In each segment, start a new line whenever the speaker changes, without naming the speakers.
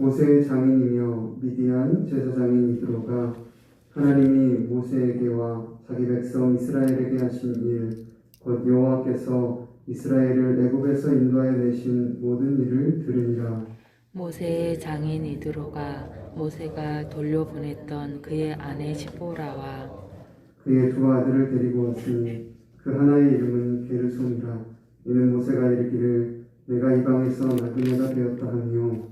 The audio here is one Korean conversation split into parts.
모세의 장인이며 미디안 제사장인 이드로가 하나님이 모세에게와 자기 백성 이스라엘에게 하신 일, 곧 여호와께서 이스라엘을 애굽에서 인도하여 내신 모든 일을 들으니라.
모세의 장인 이드로가 모세가 돌려보냈던 그의 아내 시보라와
그의 두 아들을 데리고 왔으니 그 하나의 이름은 게르솜이라. 이는 모세가 이르기를 내가 이방에서 나그네가 되었다 하며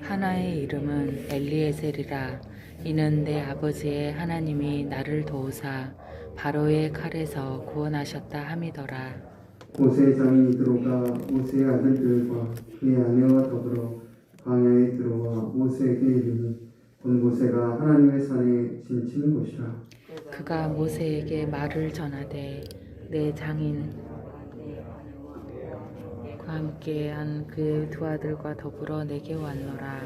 하나의 이름은 엘리에셀이라. 이는 내 아버지의 하나님이 나를 도우사 바로의 칼에서 구원하셨다 함이더라.
모세의 장인 이드로가 모세의 아들들과 그의 아내와 더불어 광야에 들어와 모세에게 이르니 곧 모세가 하나님의 산에 진친 곳이라.
그가 모세에게 말을 전하되 내 장인과 함께한 그 두 아들과 더불어 내게 왔노라.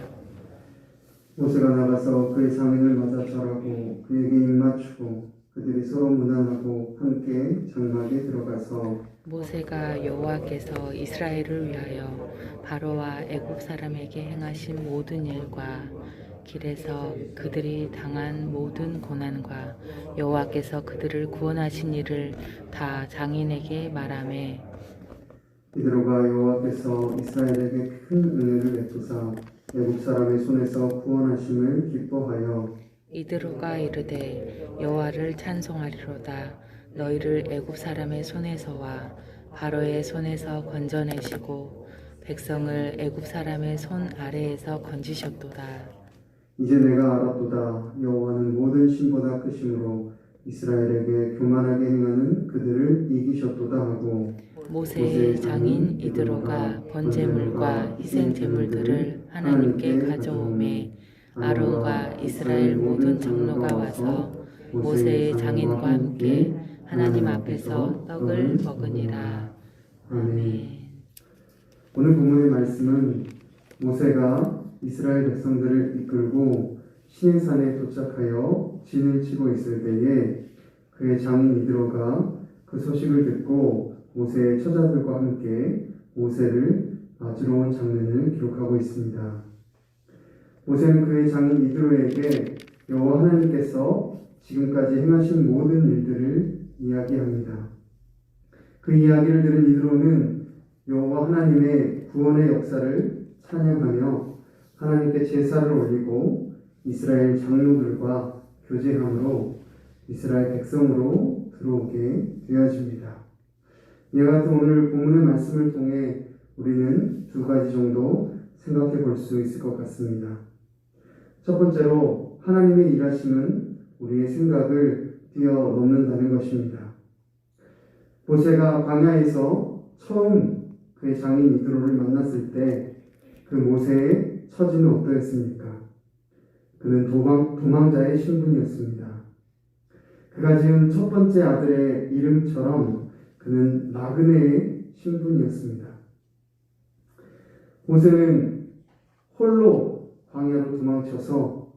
모세가 나가서 그의 장인을 맞아 절하고 그에게 입맞추고 그들이 서로 문안하고 함께 장막에 들어가서
모세가 여호와께서 이스라엘을 위하여 바로와 애굽 사람에게 행하신 모든 일과 길에서 그들이 당한 모든 고난과 여호와께서 그들을 구원하신 일을 다 장인에게 말하매
이드로가 여호와께서 이스라엘에게 큰 은혜를 베푸사 애굽 사람의 손에서 구원하심을 기뻐하여
이드로가 이르되 여호와를 찬송하리로다. 너희를 애굽 사람의 손에서와 바로의 손에서 건져내시고 백성을 애굽 사람의 손 아래에서 건지셨도다.
이제 내가 알았도다. 여호와는 모든 신보다 크심으로 이스라엘에게 교만하게 행하는 그들을 이기셨도다 하고
모세의 장인 이드로가 번제물과 희생제물들을 하나님께 가져오매 아론과 이스라엘 모든 장로가 와서 모세의 장인과 함께 하나님 앞에서 떡을 먹으니라. 아멘.
오늘 본문의 말씀은 모세가 이스라엘 백성들을 이끌고 시내산에 도착하여 진을 치고 있을 때에 그의 장인 이드로가 그 소식을 듣고 모세의 처자들과 함께 모세를 맞으러 온 장면을 기록하고 있습니다. 모세는 그의 장인 이드로에게 여호와 하나님께서 지금까지 행하신 모든 일들을 이야기합니다. 그 이야기를 들은 이드로는 여호와 하나님의 구원의 역사를 찬양하며 하나님께 제사를 올리고 이스라엘 장로들과 교제함으로 이스라엘 백성으로 들어오게 되어집니다. 이와 같은 오늘 본문의 말씀을 통해 우리는 두 가지 정도 생각해 볼 수 있을 것 같습니다. 첫 번째로 하나님의 일하심은 우리의 생각을 뛰어넘는다는 것입니다. 모세가 광야에서 처음 그의 장인 이드로를 만났을 때 그 모세의 처지는 어떠했습니까? 그는 도망자의 신분이었습니다. 그가 지은 첫 번째 아들의 이름처럼 그는 나그네의 신분이었습니다. 모세는 홀로 광야로 도망쳐서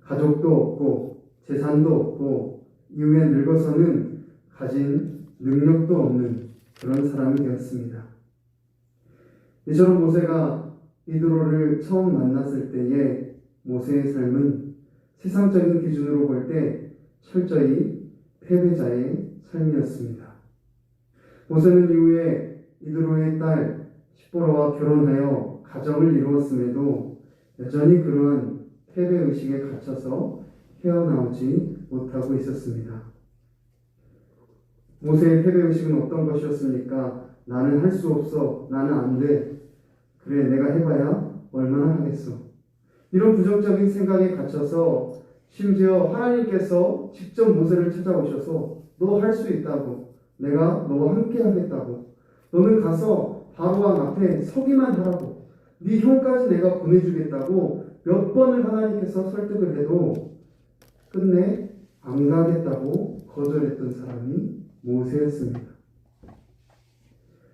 가족도 없고 재산도 없고 이후에 늙어서는 가진 능력도 없는 그런 사람이 되었습니다. 이처럼 모세가 이드로를 처음 만났을 때에 모세의 삶은 세상적인 기준으로 볼 때 철저히 패배자의 삶이었습니다. 모세는 이후에 이드로의 딸 시보라와 결혼하여 가정을 이루었음에도 여전히 그러한 패배의식에 갇혀서 헤어나오지 못하고 있었습니다. 모세의 패배의식은 어떤 것이었습니까? 나는 할 수 없어. 나는 안 돼. 그래, 내가 해봐야 얼마나 하겠어. 이런 부정적인 생각에 갇혀서 심지어 하나님께서 직접 모세를 찾아오셔서 너 할 수 있다고. 내가 너와 함께 하겠다고. 너는 가서 바로왕 앞에 서기만 하라고. 네 형까지 내가 보내주겠다고 몇 번을 하나님께서 설득을 해도 끝내 안 가겠다고 거절했던 사람이 모세였습니다.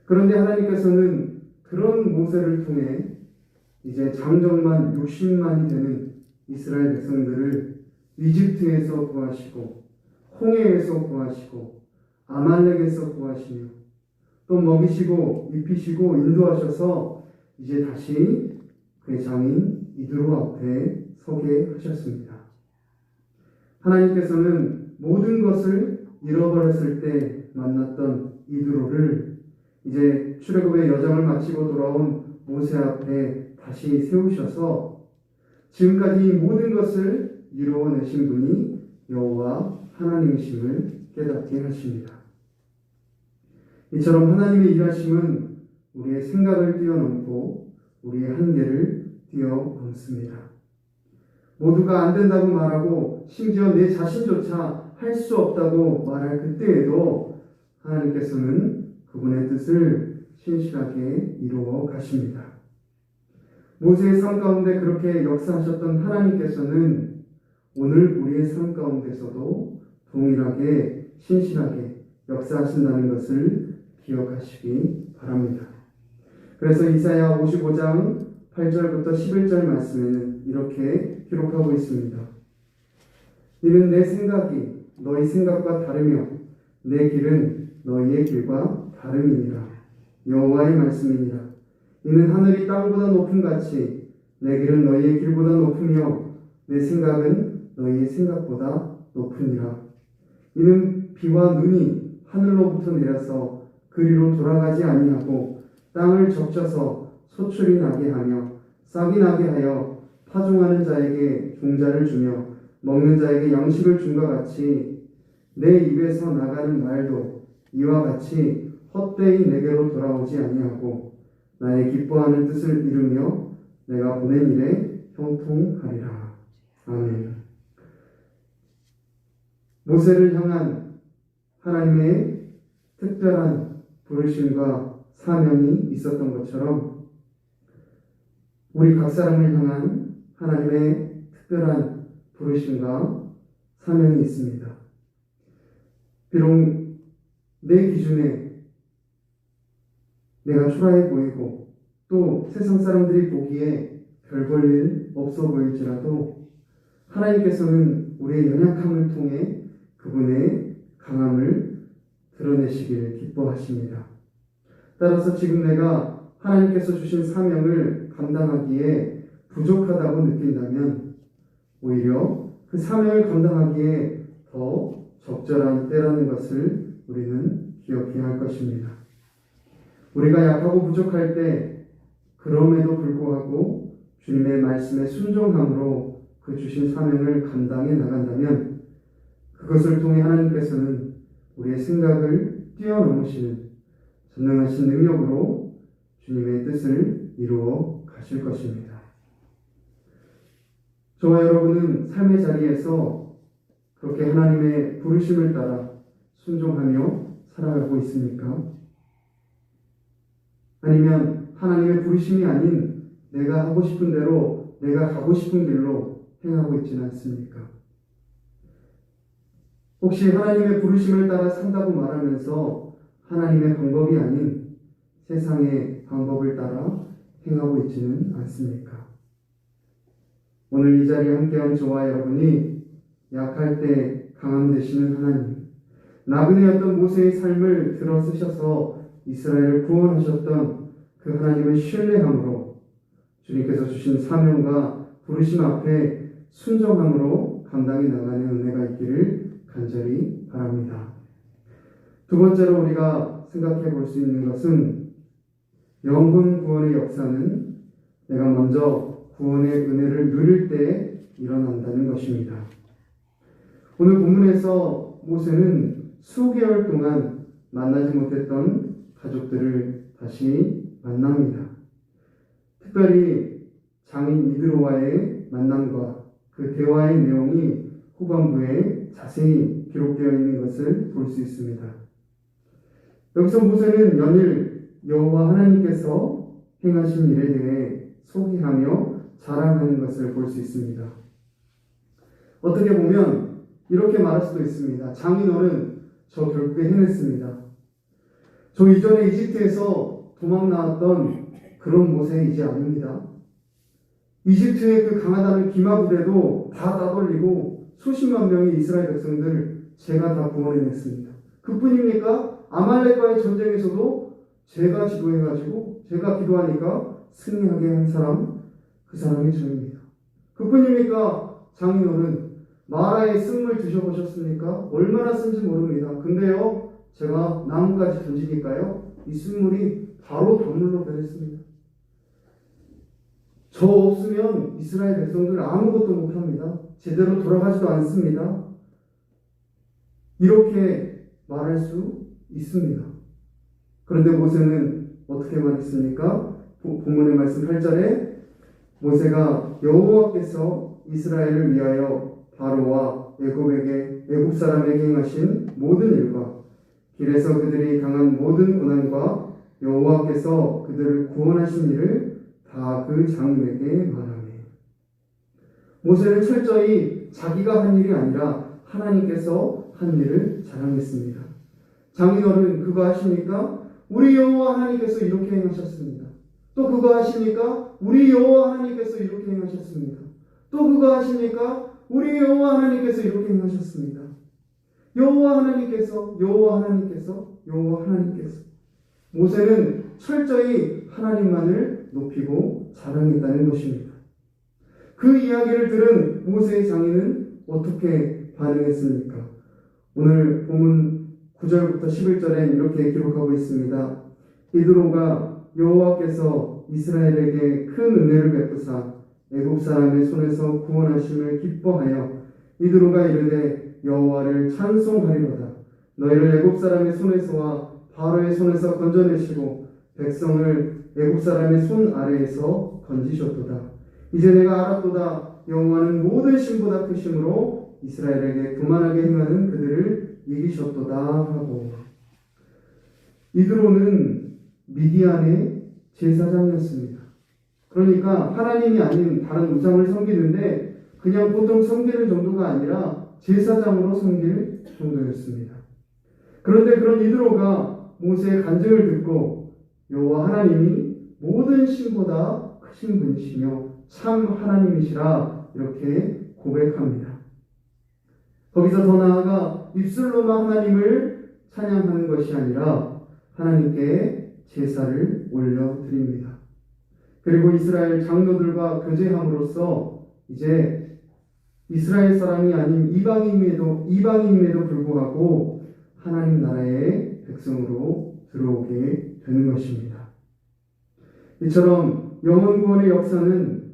그런데 하나님께서는 그런 모세를 통해 이제 장정만 60만이 되는 이스라엘 백성들을 이집트에서 구하시고 홍해에서 구하시고 아말렉에서 구하시며 또 먹이시고 입히시고 인도하셔서 이제 다시 그의 장인 이드로 앞에 서게 하셨습니다. 하나님께서는 모든 것을 잃어버렸을 때 만났던 이드로를 이제 출애굽의 여정을 마치고 돌아온 모세 앞에 다시 세우셔서 지금까지 이 모든 것을 이루어내신 분이 여호와 하나님이심을 깨닫게 하십니다. 이처럼 하나님의 일하심은 우리의 생각을 뛰어넘고 우리의 한계를 뛰어넘습니다. 모두가 안 된다고 말하고 심지어 내 자신조차 할 수 없다고 말할 그때에도 하나님께서는 그분의 뜻을 신실하게 이루어 가십니다. 모세의 삶 가운데 그렇게 역사하셨던 하나님께서는 오늘 우리의 삶 가운데서도 동일하게 신실하게 역사하신다는 것을 기억하시기 바랍니다. 그래서 이사야 55장 8절부터 11절 말씀에는 이렇게 기록하고 있습니다. 이는 내 생각이 너희 생각과 다르며 내 길은 너희의 길과 다름이니라. 여호와의 말씀이니라. 이는 하늘이 땅보다 높음 같이 내 길은 너희의 길보다 높으며 내 생각은 너희의 생각보다 높으니라. 이는 비와 눈이 하늘로부터 내려서 그리로 돌아가지 아니하고 땅을 적셔서 소출이 나게 하며 싹이 나게 하여 파종하는 자에게 종자를 주며 먹는 자에게 양식을 줌과 같이 내 입에서 나가는 말도 이와 같이 헛되이 내게로 돌아오지 아니하고 나의 기뻐하는 뜻을 이루며 내가 보낸 일에 형통하리라. 아멘. 모세를 향한 하나님의 특별한 부르심과 사명이 있었던 것처럼 우리 각 사람을 향한 하나님의 특별한 부르심과 사명이 있습니다. 비록 내 기준에 내가 초라해 보이고 또 세상 사람들이 보기에 별 볼 일 없어 보일지라도 하나님께서는 우리의 연약함을 통해 그분의 강함을 드러내시기를 기뻐하십니다. 따라서 지금 내가 하나님께서 주신 사명을 감당하기에 부족하다고 느낀다면 오히려 그 사명을 감당하기에 더 적절한 때라는 것을 우리는 기억해야 할 것입니다. 우리가 약하고 부족할 때 그럼에도 불구하고 주님의 말씀에 순종함으로 그 주신 사명을 감당해 나간다면 그것을 통해 하나님께서는 우리의 생각을 뛰어넘으시는 전능하신 능력으로 주님의 뜻을 이루어 가실 것입니다. 저와 여러분은 삶의 자리에서 그렇게 하나님의 부르심을 따라 순종하며 살아가고 있습니까? 아니면 하나님의 부르심이 아닌 내가 하고 싶은 대로 내가 가고 싶은 길로 행하고 있지는 않습니까? 혹시 하나님의 부르심을 따라 산다고 말하면서 하나님의 방법이 아닌 세상의 방법을 따라 행하고 있지는 않습니까? 오늘 이 자리에 함께한 저와 여러분이 약할 때 강함 되시는 하나님, 나그네였던 모세의 삶을 들어 쓰셔서 이스라엘을 구원하셨던 그 하나님을 신뢰함으로 주님께서 주신 사명과 부르심 앞에 순종함으로 감당해 나가는 은혜가 있기를 간절히 바랍니다. 두 번째로 우리가 생각해 볼 수 있는 것은 영혼 구원의 역사는 내가 먼저 구원의 은혜를 누릴 때 일어난다는 것입니다. 오늘 본문에서 모세는 수개월 동안 만나지 못했던 가족들을 다시 만납니다. 특별히 장인 이드로와의 만남과 그 대화의 내용이 후반부에 자세히 기록되어 있는 것을 볼 수 있습니다. 여기서 모세는 연일 여호와 하나님께서 행하신 일에 대해 소개하며 자랑하는 것을 볼 수 있습니다. 어떻게 보면 이렇게 말할 수도 있습니다. 장인어른, 저 결국에 해냈습니다. 저 이전에 이집트에서 도망 나왔던 그런 모세 이제 아닙니다. 이집트의 그 강하다는 기마부대도 다 따돌리고 수십만 명의 이스라엘 백성들 제가 다 구원해냈습니다. 그뿐입니까? 아말렉과의 전쟁에서도 제가 지도해가지고 제가 기도하니까 승리하게 한 사람 그 사람이 저입니다. 그뿐입니까? 장인어른, 마라의 쓴물 드셔보셨습니까? 얼마나 쓴지 모릅니다. 근데요, 제가 나무까지 던지니까요, 이 쓴물이 바로 단물로 변했습니다. 저 없으면 이스라엘 백성들 아무것도 못합니다. 제대로 돌아가지도 않습니다. 이렇게 말할 수 있습니다. 그런데 모세는 어떻게 말했습니까? 본문의 말씀 8절에 모세가 여호와께서 이스라엘을 위하여 바로와 애굽 사람에게 행하신 모든 일과 길에서 그들이 당한 모든 고난과 여호와께서 그들을 구원하신 일을 다 그 장인에게 말하네. 모세는 철저히 자기가 한 일이 아니라 하나님께서 한 일을 자랑했습니다. 장인어른, 그거 아십니까? 우리 여호와 하나님께서 이렇게 행하셨습니다. 또 그거 아십니까? 우리 여호와 하나님께서 이렇게 행하셨습니다. 또 그거 아십니까? 우리 여호와 하나님께서 이렇게 행하셨습니다. 여호와 하나님께서 모세는 철저히 하나님만을 높이고 자랑했다는 것입니다. 그 이야기를 들은 모세의 장인은 어떻게 반응했습니까? 오늘 본문 9절부터 11절엔 이렇게 기록하고 있습니다. 이드로가 여호와께서 이스라엘에게 큰 은혜를 베푸사 애굽 사람의 손에서 구원하심을 기뻐하여 이드로가 이르되 여호와를 찬송하리로다. 너희를 애굽 사람의 손에서와 바로의 손에서 건져내시고 백성을 애굽 사람의 손 아래에서 건지셨도다. 이제 내가 알았도다. 여호와는 모든 신보다 크심으로 이스라엘에게 교만하게 행하는 그들을 이기셨도다 하고, 이드로는 미디안의 제사장이었습니다. 그러니까 하나님이 아닌 다른 우상을 섬기는데 그냥 보통 섬기는 정도가 아니라 제사장으로 섬길 정도였습니다. 그런데 그런 이드로가 모세의 간증을 듣고 여호와 하나님이 모든 신보다 크신 분이시며 참 하나님이시라 이렇게 고백합니다. 거기서 더 나아가 입술로만 하나님을 찬양하는 것이 아니라 하나님께 제사를 올려드립니다. 그리고 이스라엘 장로들과 교제함으로써 이제 이스라엘 사람이 아닌 이방인임에도 불구하고 하나님 나라의 백성으로 들어오게 되는 것입니다. 이처럼 영혼 구원의 역사는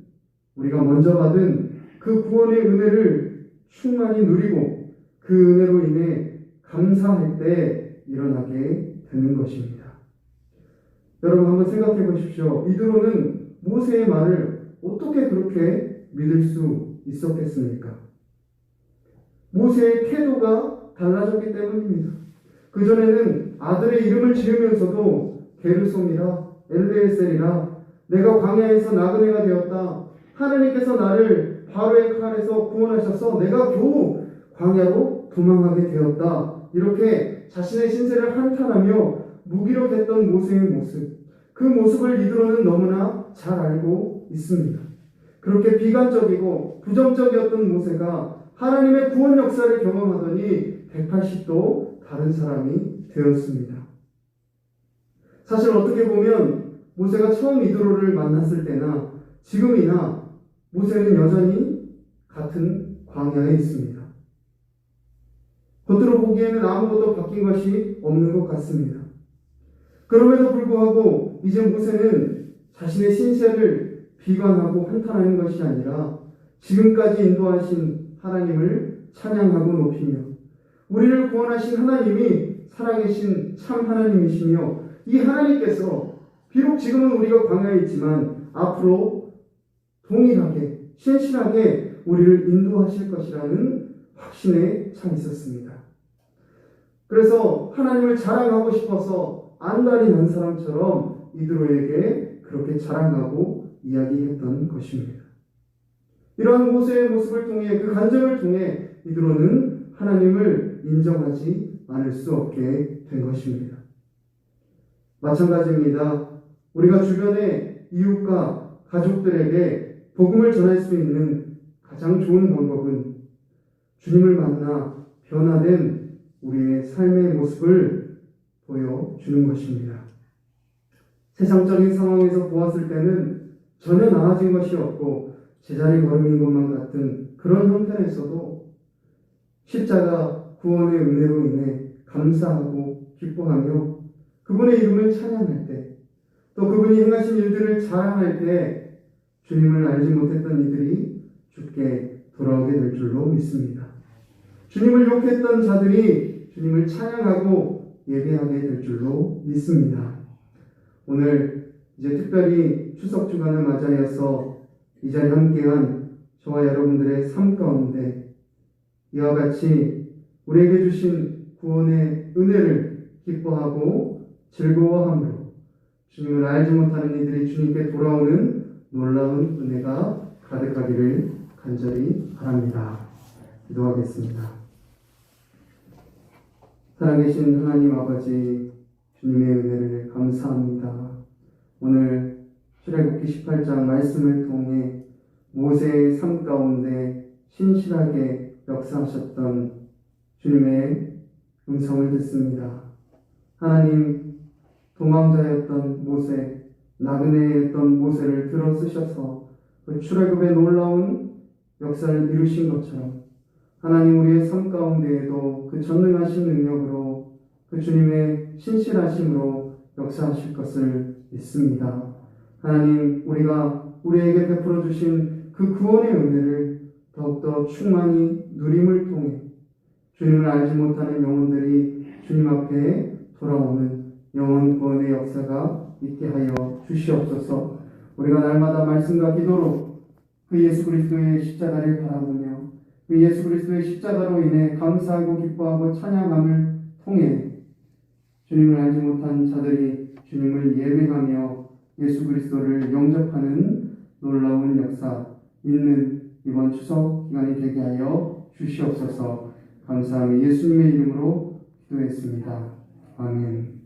우리가 먼저 받은 그 구원의 은혜를 충만히 누리고 그 은혜로 인해 감사할 때 일어나게 되는 것입니다. 여러분 한번 생각해 보십시오. 이드로는 모세의 말을 어떻게 그렇게 믿을 수 있었겠습니까? 모세의 태도가 달라졌기 때문입니다. 그전에는 아들의 이름을 지으면서도 게르솜이라 엘르에셀이라 내가 광야에서 나그네가 되었다. 하나님께서 나를 바로의 칼에서 구원하셔서 내가 겨우 광야로 도망하게 되었다. 이렇게 자신의 신세를 한탄하며 무기력했던 모세의 모습, 그 모습을 이드로는 너무나 잘 알고 있습니다. 그렇게 비관적이고 부정적이었던 모세가 하나님의 구원 역사를 경험하더니 180도 다른 사람이 되었습니다. 사실 어떻게 보면 모세가 처음 이드로를 만났을 때나 지금이나 모세는 여전히 같은 광야에 있습니다. 겉으로 보기에는 아무것도 바뀐 것이 없는 것 같습니다. 그럼에도 불구하고 이제 모세는 자신의 신세를 비관하고 한탄하는 것이 아니라 지금까지 인도하신 하나님을 찬양하고 높이며 우리를 구원하신 하나님이 살아계신 참 하나님이시며 이 하나님께서 비록 지금은 우리가 광야에 있지만 앞으로 동일하게 신실하게 우리를 인도하실 것이라는 확신에 차 있었습니다. 그래서 하나님을 자랑하고 싶어서 안달이 난 사람처럼 이드로에게 그렇게 자랑하고 이야기했던 것입니다. 이러한 모세의 모습을 통해 그 간증을 통해 이드로는 하나님을 인정하지 않을 수 없게 된 것입니다. 마찬가지입니다. 우리가 주변의 이웃과 가족들에게 복음을 전할 수 있는 가장 좋은 방법은 주님을 만나 변화된 우리의 삶의 모습을 보여주는 것입니다. 세상적인 상황에서 보았을 때는 전혀 나아진 것이 없고 제자리 걸음인 것만 같은 그런 형편에서도 십자가 구원의 은혜로 인해 감사하고 기뻐하며 그분의 이름을 찬양할 때, 또 그분이 행하신 일들을 자랑할 때 주님을 알지 못했던 이들이 주께 돌아오게 될 줄로 믿습니다. 주님을 욕했던 자들이 주님을 찬양하고 예배하게 될 줄로 믿습니다. 오늘 이제 특별히 추석 주간을 맞이하여서 이 자리에 함께한 저와 여러분들의 삶 가운데 이와 같이 우리에게 주신 구원의 은혜를 기뻐하고 즐거워함으로 주님을 알지 못하는 이들이 주님께 돌아오는 놀라운 은혜가 가득하기를 간절히 바랍니다. 기도하겠습니다. 살아계신 하나님 아버지, 주님의 은혜를 감사합니다. 오늘 출애굽기 18장 말씀을 통해 모세의 삶 가운데 신실하게 역사하셨던 주님의 음성을 듣습니다. 하나님, 도망자였던 모세, 나그네였던 모세를 들어 쓰셔서 그 출애굽의 놀라운 역사를 이루신 것처럼 하나님, 우리의 삶 가운데에도 그 전능하신 능력으로 그 주님의 신실하심으로 역사하실 것을 믿습니다. 하나님, 우리가 우리에게 베풀어 주신 그 구원의 은혜를 더욱더 충만히 누림을 통해 주님을 알지 못하는 영혼들이 주님 앞에 돌아오는 영혼 구원의 역사가 있게 하여 주시옵소서. 우리가 날마다 말씀과 기도로 그 예수 그리스도의 십자가를 바라보며 그 예수 그리스도의 십자가로 인해 감사하고 기뻐하고 찬양함을 통해 주님을 알지 못한 자들이 주님을 예배하며 예수 그리스도를 영접하는 놀라운 역사 있는 이번 추석 기간이 되게 하여 주시옵소서. 감사하며 예수님의 이름으로 기도했습니다. 아멘.